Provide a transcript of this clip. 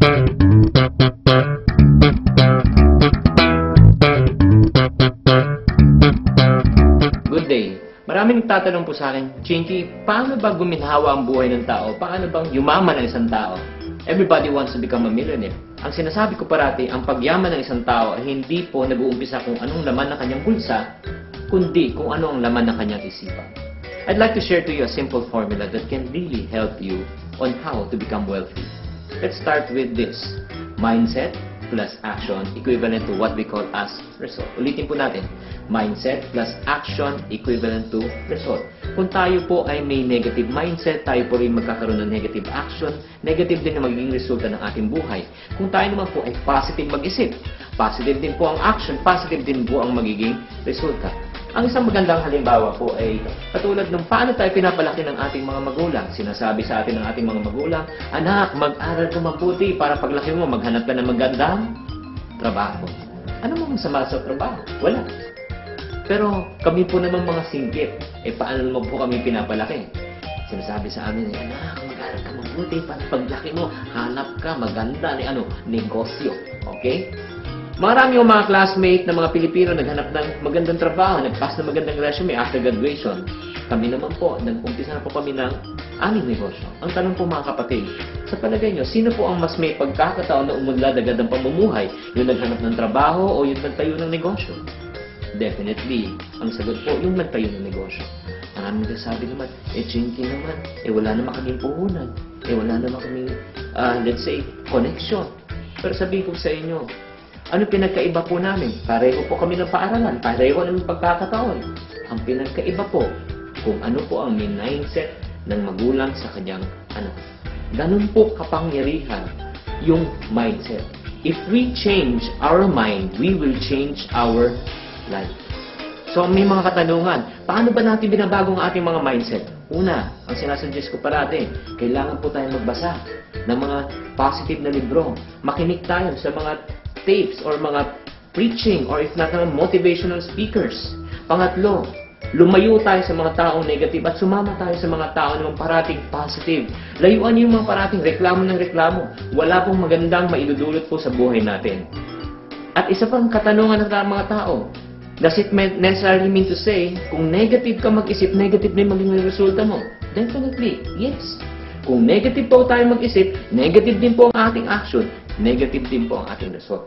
Good day. Maraming nagtatanong po sa akin, Chinky, paano ba guminhawa ang buhay ng tao? Paano bang yumaman ang isang tao? Everybody wants to become a millionaire. Ang sinasabi ko parati, ang pagyaman ng isang tao ay hindi po nag-uumpisa kung anong laman ng kanyang bulsa, kundi kung ano ang laman ng kanyang isipan. I'd like to share to you a simple formula that can really help you on how to become wealthy. Let's start with this. Mindset plus action equivalent to what we call as result. Ulitin po natin. Mindset plus action equivalent to result. Kung tayo po ay may negative mindset, tayo po rin magkakaroon ng negative action, negative din na magiging resulta ng ating buhay. Kung tayo naman po ay positive mag-isip, positive din po ang action, positive din po ang magiging resulta. Ang isang magandang halimbawa po ay katulad ng paano tayo pinapalaki ng ating mga magulang. Sinasabi sa atin ng ating mga magulang, anak, mag-aral ka mabuti para paglaki mo, maghanap ka ng magandang trabaho. Ano mang masama sa trabaho? Wala. Pero kami po naman mga singkit, paano naman po kami pinapalaki? Sinasabi sa amin, anak, mag-aral ka mabuti para paglaki mo, hanap ka maganda negosyo. Okay? Marami yung mga classmate na mga Pilipino naghanap ng magandang trabaho, nagpass ng magandang resume after graduation. Kami naman po, nag-umpisa na po kami ng aming negosyo. Ang tanong po mga kapatid, sa palagay nyo, sino po ang mas may pagkakataon na umunlad agad ang pamumuhay? Yung naghanap ng trabaho o yung nagtayo ng negosyo? Definitely, ang sagot po, yung nagtayo ng negosyo. Maraming nagsasabi naman, Chinky naman, wala naman kaming puhunan, wala naman kaming, let's say, connection. Pero sabihin ko sa inyo, ano pinagkaiba po namin? Pareho po kami ng paaralan, pareho ng pagkakataon. Ang pinagkaiba po, kung ano po ang mindset ng magulang sa kanyang anak. Ganun po kapangyarihan yung mindset. If we change our mind, we will change our life. So may mga katanungan, paano ba natin binabago ang ating mga mindset? Una, ang sinasuggest ko parati, kailangan po tayo magbasa ng mga positive na libro. Makinig tayo sa mga tapes or mga preaching or if not naman motivational speakers. Pangatlo, lumayo tayo sa mga taong negative at sumama tayo sa mga tao naman parating positive. Layuan niyo yung mga parating reklamo ng reklamo. Wala pong magandang maidudulot po sa buhay natin. At isa pang katanungan ng mga tao, does it necessarily mean to say, kung negative ka mag-isip, negative din maging resulta mo? Definitely, yes. Kung negative po tayo mag-isip, negative din po ang ating action, negative din po ang ating result.